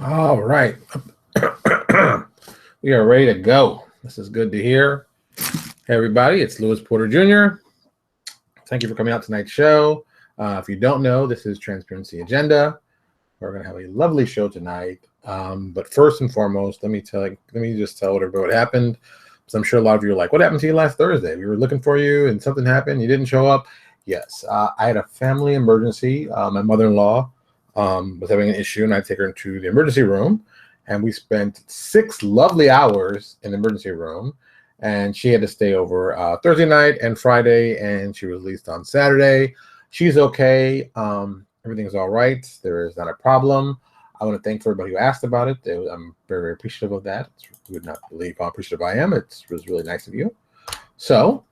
All right. We are ready to go. This is good to hear. Hey, everybody, it's Lewis Porter Jr. Thank you for coming out to tonight's show. If you don't know, this is Transparency Agenda. We're going to have a lovely show tonight. But first and foremost, let me just tell everybody what happened. So I'm sure a lot of you are like, what happened to you last Thursday? We were looking for you and something happened. You didn't show up. Yes, I had a family emergency. My mother-in-law was having an issue, and I take her into the emergency room. And we spent 6 lovely hours in the emergency room. And she had to stay over Thursday night and Friday, and she was released on Saturday. She's okay. Everything's all right. There is not a problem. I want to thank everybody who asked about it. I'm very, very appreciative of that. You would not believe how appreciative I am. It was really nice of you. So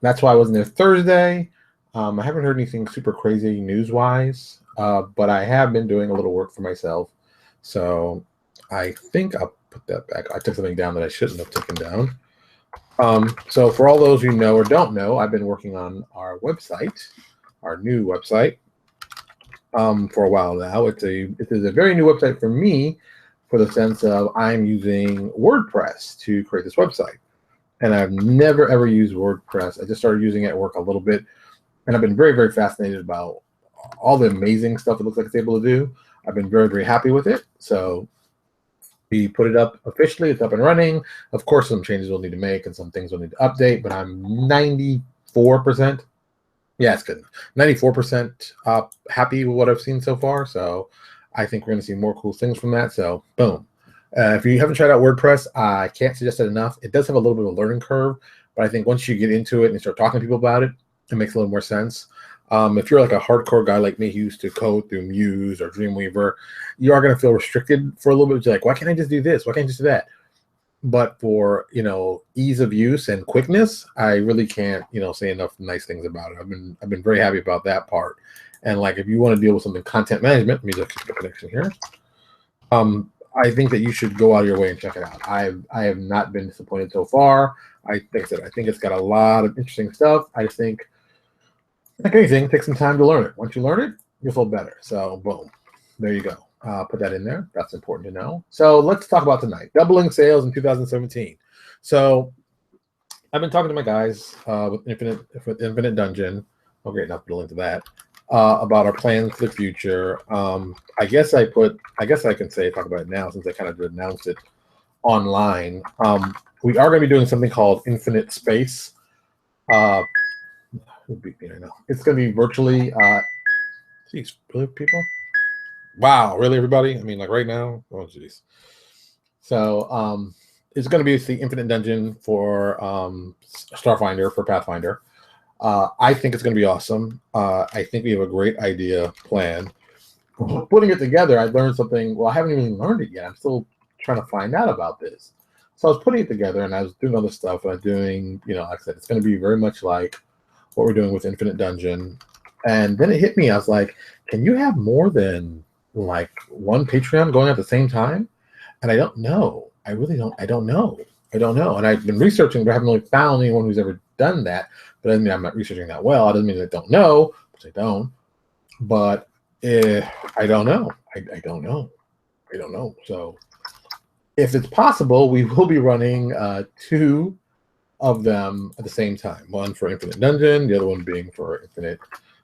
that's why I wasn't there Thursday. I haven't heard anything super crazy news-wise, but I have been doing a little work for myself. So I think I'll put that back. I took something down that I shouldn't have taken down. So for all those who know or don't know, I've been working on our website, our new website, for a while now. It is a very new website for me, for the sense of I'm using WordPress to create this website. And I've never, ever used WordPress. I just started using it at work a little bit. And I've been very, very fascinated about all the amazing stuff it looks like it's able to do. I've been very, very happy with it. So we put it up officially. It's up and running. Of course, some changes we'll need to make and some things we'll need to update, but I'm 94%. Yeah, it's good. 94% happy with what I've seen so far. So I think we're going to see more cool things from that. So boom. If you haven't tried out WordPress, I can't suggest it enough. It does have a little bit of a learning curve, but I think once you get into it and you start talking to people about it, it makes a little more sense. If you're like a hardcore guy like me who used to code through Muse or Dreamweaver, you are going to feel restricted for a little bit. You're like, why can't I just do this? Why can't I just do that? But for, ease of use and quickness, I really can't, say enough nice things about it. I've been very happy about that part. And like, if you want to deal with something content management, let me just keep the connection here. I think that you should go out of your way and check it out. I have not been disappointed so far. I think it's got a lot of interesting stuff. I just think, like anything, take some time to learn it. Once you learn it, you'll feel better. So boom, there you go. Put that in there. That's important to know. So let's talk about tonight. Doubling sales in 2017. So I've been talking to my guys with Infinite Dungeon. Oh, great, enough to link to that. About our plans for the future. I guess I can talk about it now since I kind of announced it online. We are going to be doing something called Infinite Space. Who beat me right now? It's going to be virtually. Geez, really, people? Wow, really, everybody? I mean, like right now? Oh, geez. So it's going to be the Infinite Dungeon for Starfinder, for Pathfinder. I think it's going to be awesome. I think we have a great idea plan. Putting it together, I learned something. Well, I haven't even learned it yet. I'm still trying to find out about this. So I was putting it together, and I was doing other stuff. And I was doing, like I said, it's going to be very much like what we're doing with Infinite Dungeon. And then it hit me. I was like, can you have more than like one Patreon going at the same time? And I don't know. I really don't. I don't know. And I've been researching, but I haven't really found anyone who's ever done that. But that doesn't mean I'm not researching that well. It doesn't mean I don't know, which I don't. But I don't know. I don't know. I don't know. So if it's possible, we will be running 2 of them at the same time. One for Infinite Dungeon, the other one being for Infinite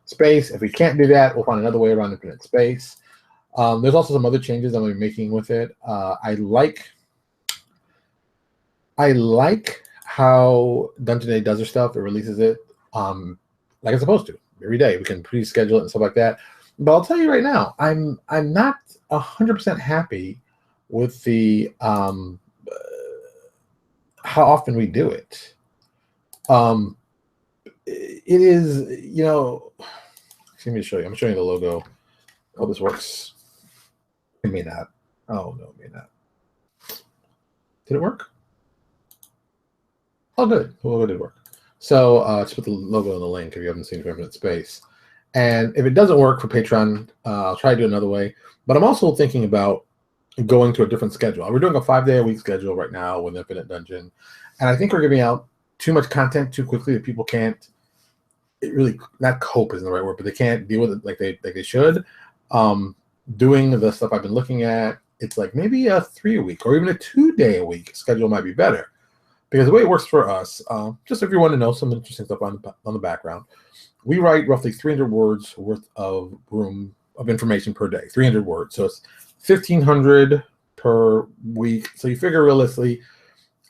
Space. If we can't do that, we'll find another way around Infinite Space. There's also some other changes I'm going to be making with it. I like how Dungeon Day does their stuff. It releases it like it's supposed to every day. We can pre-schedule it and stuff like that. But I'll tell you right now, I'm not 100% happy with the how often we do it. It is, let me show you. I'm showing you the logo. Oh, this works. It may not. Oh, no, it may not. Did it work? Oh, good. The logo did work. So just put the logo in the link if you haven't seen Infinite Space. And if it doesn't work for Patreon, I'll try to do it another way. But I'm also thinking about going to a different schedule. We're doing a 5-day-a-week schedule right now with Infinite Dungeon. And I think we're giving out too much content too quickly that people can't really, not cope isn't the right word, but they can't deal with it like they should. Doing the stuff I've been looking at it's like maybe a 3-a-week or even a 2-day-a-week schedule might be better. Because the way it works for us, just if you want to know some interesting stuff on the background, we write roughly 300 words worth of information per day, 300 words. So it's 1,500 per week. So you figure realistically,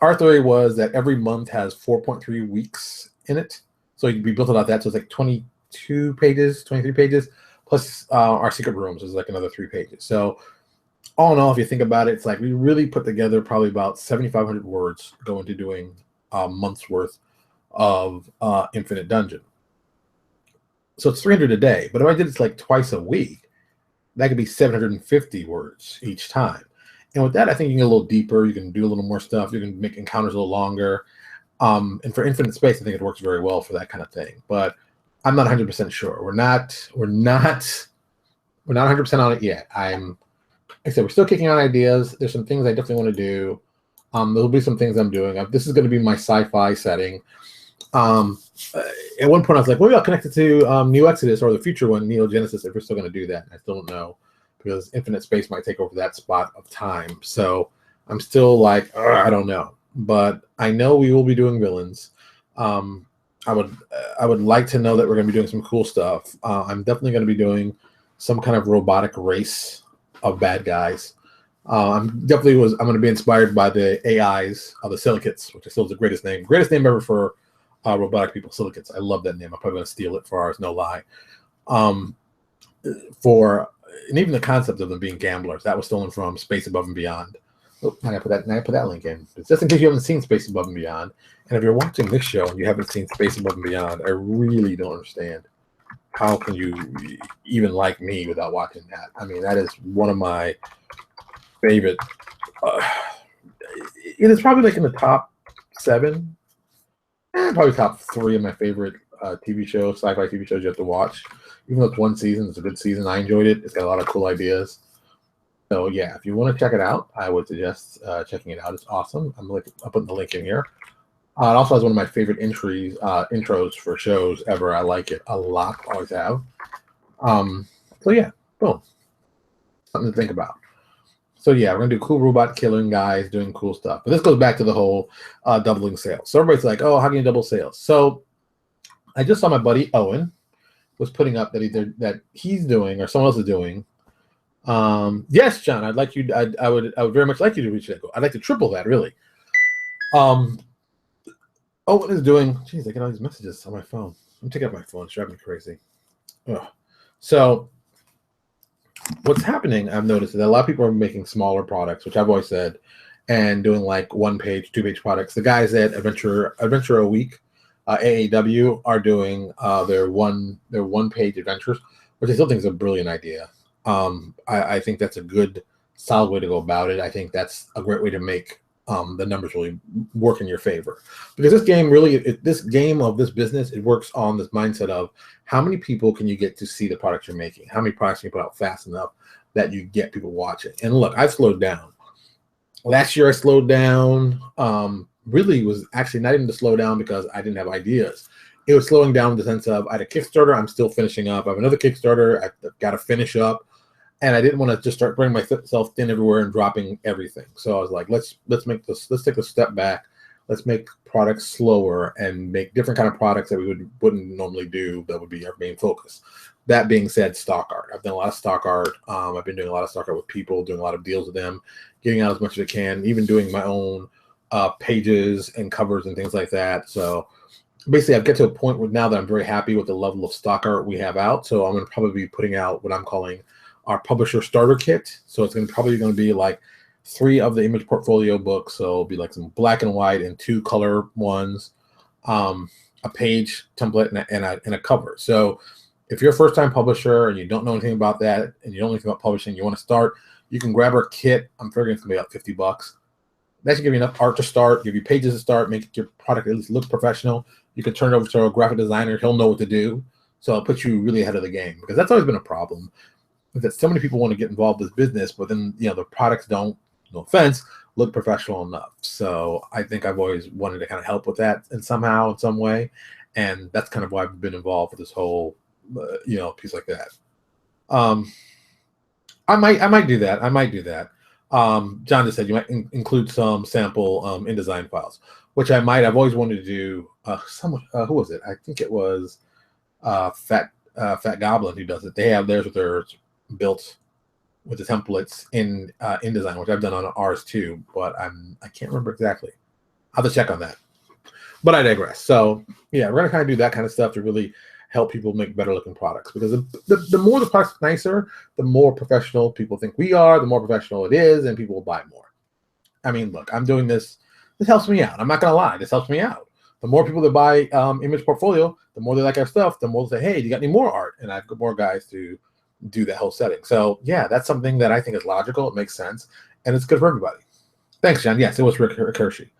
our theory was that every month has 4.3 weeks in it. So we built it out that. So it's like 22 pages, 23 pages, plus our secret rooms is like another 3 pages. So all in all, if you think about it, it's like we really put together probably about 7,500 words go into doing a month's worth of Infinite Dungeon. So it's 300 a day. But if I did it like twice a week, that could be 750 words each time. And with that, I think you can get a little deeper. You can do a little more stuff. You can make encounters a little longer. And for Infinite Space, I think it works very well for that kind of thing. But I'm not 100% sure. We're not 100% on it yet. Like I said, we're still kicking out ideas. There's some things I definitely want to do. There'll be some things I'm doing. This is going to be my sci-fi setting. At one point, I was like, maybe I'll connect it to New Exodus or the future one, Neo Genesis, if we're still going to do that. I still don't know because Infinite Space might take over that spot of time. So I'm still like, I don't know. But I know we will be doing villains. I would like to know that we're going to be doing some cool stuff. I'm definitely going to be doing some kind of robotic race of bad guys. I'm going to be inspired by the AIs of the Silicates, which I still is the greatest name ever for robotic people. Silicates. I love that name. I'm probably going to steal it for ours, no lie. And even the concept of them being gamblers, that was stolen from Space Above and Beyond. Oh, I put that link in. It's just in case you haven't seen Space Above and Beyond. And if you're watching this show and you haven't seen Space Above and Beyond, I really don't understand. How can you even like me without watching that? I mean, that is one of my favorite. It is probably like in the top 7, probably top 3 of my favorite TV shows, sci-fi TV shows you have to watch. Even though it's one season, it's a good season. I enjoyed it. It's got a lot of cool ideas. So yeah, if you want to check it out, I would suggest checking it out. It's awesome. I'm putting the link in here. It also has one of my favorite intros for shows ever. I like it a lot. Always have. So yeah, boom. Something to think about. So yeah, we're gonna do cool robot killing guys doing cool stuff. But this goes back to the whole doubling sales. So everybody's like, oh, how can you double sales? So I just saw my buddy Owen was putting up that he's doing or someone else is doing. Yes, John, I'd like you. I would very much like you to reach that goal. I'd like to triple that, really. Owen is doing. Geez, I get all these messages on my phone. I'm taking out my phone. It's driving me crazy. Ugh. So what's happening, I've noticed, is that a lot of people are making smaller products, which I've always said, and doing like 1-page, 2-page products. The guys at Adventure a Week, AAW, are doing their 1-page adventures, which I still think is a brilliant idea. I think that's a good, solid way to go about it. I think that's a great way to make the numbers really work in your favor, because this game of this business, it works on this mindset of how many people can you get to see the products you're making, how many products can you put out fast enough that you get people watching. And look, I've slowed down. Last year I slowed down. Really was actually not even to slow down because I didn't have ideas. It was slowing down in the sense of I had a Kickstarter I'm still finishing up. I have another Kickstarter I've got to finish up. And I didn't want to just start bringing myself thin everywhere and dropping everything. So I was like, let's take a step back. Let's make products slower and make different kind of products that we wouldn't normally do. That would be our main focus. That being said, stock art. I've done a lot of stock art. I've been doing a lot of stock art with people, doing a lot of deals with them, getting out as much as I can, even doing my own pages and covers and things like that. So basically, I've get to a point where now that I'm very happy with the level of stock art we have out. So I'm going to probably be putting out what I'm calling our publisher starter kit. So it's probably going to be like 3 of the image portfolio books. So it'll be like some black and white and 2 color ones, a page template and a cover. So if you're a first time publisher and you don't know anything about that and you don't know anything about publishing, you want to start, you can grab our kit. I'm figuring it's going to be about $50. That should give you enough art to start, give you pages to start, make your product at least look professional. You can turn it over to a graphic designer. He'll know what to do. So it'll put you really ahead of the game, because that's always been a problem. That so many people want to get involved in this business, but then the products don't, no offense, look professional enough. So I think I've always wanted to kind of help with that in some way, and that's kind of why I've been involved with this whole piece like that. I might do that. John just said you might include some sample InDesign files, which I might. I've always wanted to do. Who was it? I think it was Fat Goblin who does it. They have theirs with theirs built with the templates in InDesign, which I've done on ours too, but I can't remember exactly. I'll have to check on that. But I digress. So yeah, we're gonna kind of do that kind of stuff to really help people make better looking products, because the more the product's nicer, the more professional people think we are, the more professional it is, and people will buy more. I mean, look, I'm doing this. This helps me out. I'm not gonna lie. This helps me out. The more people that buy Image Portfolio, the more they like our stuff, the more they say, hey, do you got any more art? And I've got more guys to do that whole setting. So yeah, that's something that I think is logical. It makes sense, and it's good for everybody. Thanks, John. Yes, it was Rick Hershey.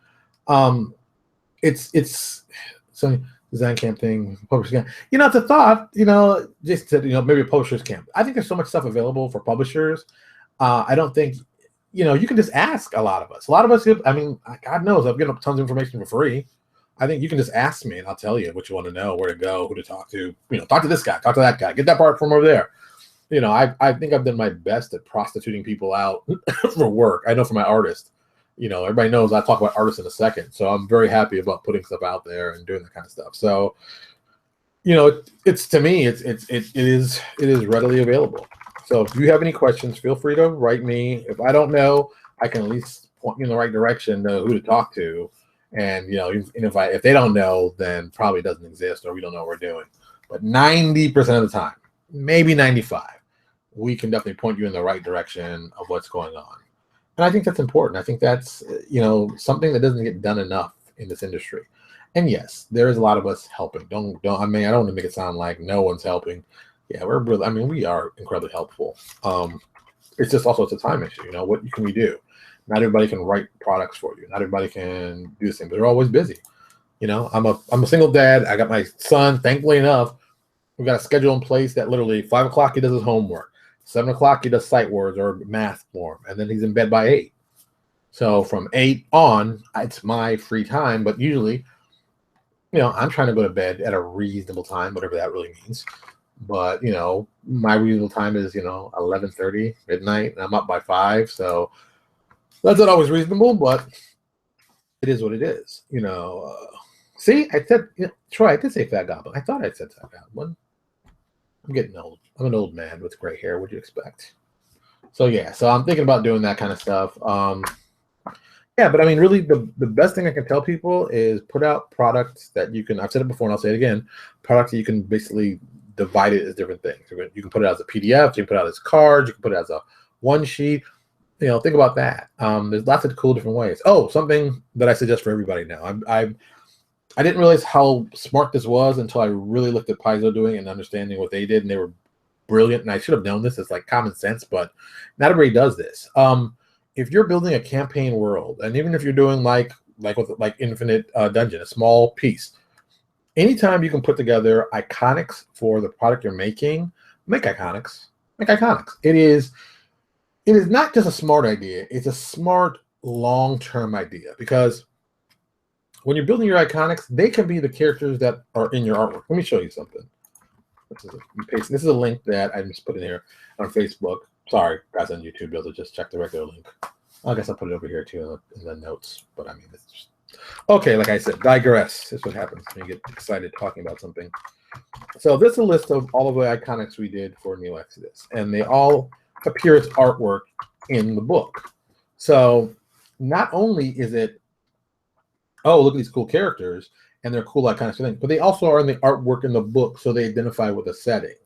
It's so design camp thing, publishers camp. You know, it's a thought. You know, just to, maybe a publishers camp. I think there's so much stuff available for publishers. I don't think, you can just ask a lot of us. A lot of us, I mean, God knows, I've given up tons of information for free. I think you can just ask me, and I'll tell you what you want to know, where to go, who to talk to. Talk to this guy, talk to that guy, get that part from over there. I think I've done my best at prostituting people out for work. I know for my artist. Everybody knows I talk about artists in a second, so I'm very happy about putting stuff out there and doing that kind of stuff. So, it's to me, it is readily available. So if you have any questions, feel free to write me. If I don't know, I can at least point you in the right direction, know who to talk to, and if they don't know, then probably it doesn't exist or we don't know what we're doing. But 90% of the time, maybe 95, we can definitely point you in the right direction of what's going on. And I think that's important. I think that's, something that doesn't get done enough in this industry. And yes, there is a lot of us helping. I don't want to make it sound like no one's helping. Yeah, we are incredibly helpful. It's just also, it's a time issue. What can we do? Not everybody can write products for you. Not everybody can do the same, but they're always busy. I'm a single dad. I got my son, thankfully enough, we've got a schedule in place that literally 5 o'clock he does his homework. 7 o'clock, he does sight words or math form, and then he's in bed by 8. So from 8 on, it's my free time. But usually, I'm trying to go to bed at a reasonable time, whatever that really means. But my reasonable time is 11:30 midnight, and I'm up by 5. So that's not always reasonable, but it is what it is. See, I said, Troy, I did say Fat Goblin. I thought I said Fat Goblin. I'm getting old. I'm an old man with gray hair. What do you expect? So yeah, so I'm thinking about doing that kind of stuff. Yeah, but I mean, really, the best thing I can tell people is put out products that you can. I've said it before, and I'll say it again. Products that you can basically divide it as different things. You can put it as a PDF. You can put it out as cards. You can put it as a one sheet. Think about that. There's lots of cool different ways. Oh, something that I suggest for everybody now. I didn't realize how smart this was until I really looked at Paizo doing it and understanding what they did, and they were brilliant. And I should have known this. It's like common sense, but not everybody does this. If you're building a campaign world, and even if you're doing like Infinite Dungeon, a small piece, anytime you can put together iconics for the product you're making, make iconics. Make iconics. It is not just a smart idea. It's a smart long-term idea, because when you're building your iconics, they can be the characters that are in your artwork. Let me show you something. This is a link that I just put in here on Facebook. Sorry, guys on YouTube, you'll just check the regular link. I guess I'll put it over here too in the notes. But I mean, it's just okay. Like I said, digress. This is what happens when you get excited talking about something. So this is a list of all of the iconics we did for Neo Exodus, and they all appear as artwork in the book. So not only is it, oh, look at these cool characters and they're cool, that kind of thing, but they also are in the artwork in the book, so they identify with a setting.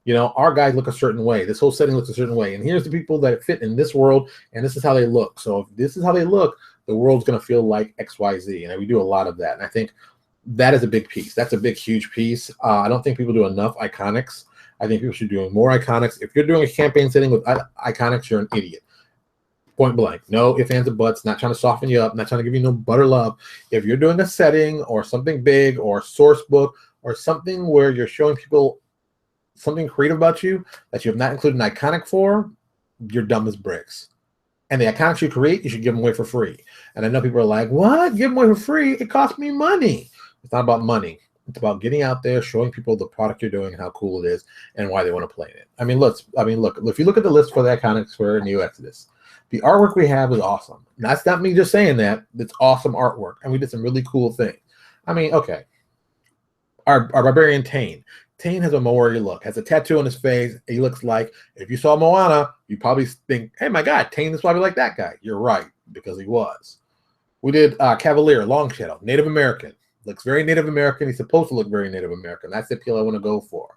Our guys look a certain way. This whole setting looks a certain way, and here's the people that fit in this world, and this is how they look. So if this is how they look, the world's going to feel like XYZ, and we do a lot of that. And I think that is a big piece. That's a big, huge piece. I don't think people do enough iconics. I think people should be doing more iconics. If you're doing a campaign setting with iconics, you're an idiot. Point blank. No ifs, ands, and buts. Not trying to soften you up. Not trying to give you no butter love. If you're doing a setting or something big or source book or something where you're showing people something creative about you that you have not included an iconic for, you're dumb as bricks. And the accounts you create, you should give them away for free. And I know people are like, what? Give them away for free? It costs me money. It's not about money. It's about getting out there, showing people the product you're doing and how cool it is and why they want to play in it. I mean, look, if you look at the list for the Iconics for Neo Exodus, the artwork we have is awesome. That's not me just saying that. It's awesome artwork. And we did some really cool things. I mean, okay. Our Barbarian Tane. Tane has a Maori look, has a tattoo on his face. He looks like, if you saw Moana, you probably think, hey, my God, Tane is probably like that guy. You're right, because he was. We did Cavalier, Long Shadow, Native American. Looks very Native American. He's supposed to look very Native American. That's the appeal I want to go for.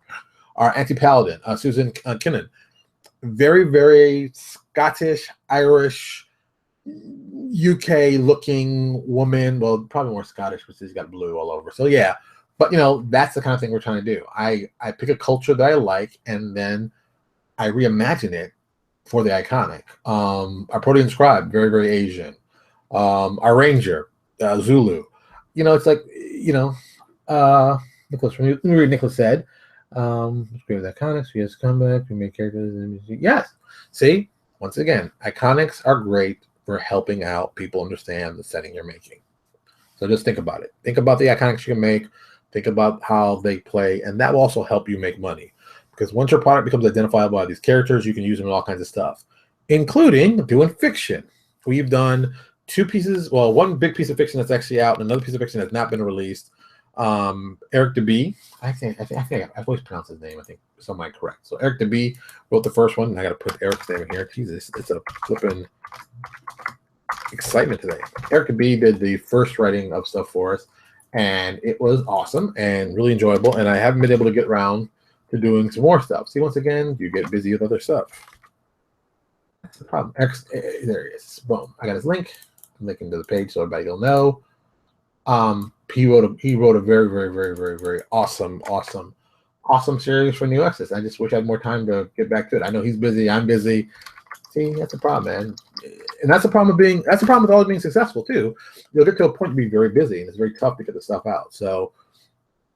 Our Anti-Paladin, Susan Kinnan. Very, very Scottish, Irish, UK-looking woman. Well, probably more Scottish, because she's got blue all over. So, yeah. But, you know, that's the kind of thing we're trying to do. I pick a culture that I like, and then I reimagine it for the iconic. Our Protean Scribe, very, very Asian. Our Ranger, Zulu. You know, it's like, you know, Nicholas, let me read Nicholas said. Let's go with iconics. We have comeback. We make characters. Yes. See, once again, iconics are great for helping out people understand the setting you're making. So just think about it. Think about the iconics you can make. Think about how they play, and that will also help you make money. Because once your product becomes identifiable by these characters, you can use them in all kinds of stuff, including doing fiction. We've done 2 pieces, well, 1 big piece of fiction that's actually out, and another piece of fiction that's not been released. Eric DeB, I think I've always pronounced his name. I think some might correct. So Eric DeB wrote the first one, and I got to put Eric's name in here. Jesus, it's a flipping excitement today. Eric DeB did the first writing of stuff for us, and it was awesome and really enjoyable. And I haven't been able to get around to doing some more stuff. See, once again, you get busy with other stuff. That's the problem. There he is. Boom. I got his link. I'm linking to the page so everybody will know. He wrote a very, very, very, very, very awesome series for Neo Exodus. I just wish I had more time to get back to it. I know he's busy. I'm busy. See, that's a problem, man. And that's the problem with always being successful too. You'll get to a point to be very busy, and it's very tough to get the stuff out. So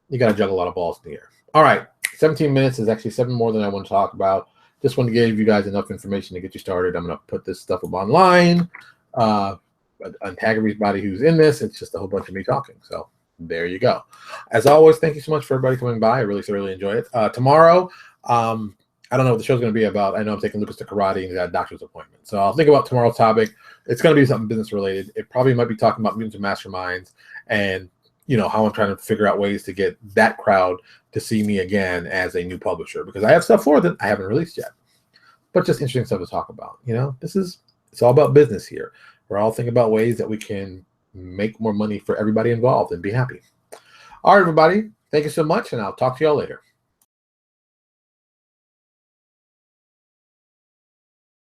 you got to juggle a lot of balls in the air. All right, 17 minutes is actually 7 more than I want to talk about. Just want to give you guys enough information to get you started. I'm going to put this stuff up online. Untag everybody who's in this. It's just a whole bunch of me talking. So there you go. As always, thank you so much for everybody coming by. I really thoroughly enjoy it. Tomorrow, I don't know what the show's going to be about. I know I'm taking Lucas to karate, and he's got a doctor's appointment. So I'll think about tomorrow's topic. It's going to be something business related. It probably might be talking about mutants and masterminds, and you know how I'm trying to figure out ways to get that crowd to see me again as a new publisher, because I have stuff for them I haven't released yet. But just interesting stuff to talk about. You know, it's all about business here. We're all thinking about ways that we can make more money for everybody involved and be happy. All right, everybody. Thank you so much, and I'll talk to y'all later.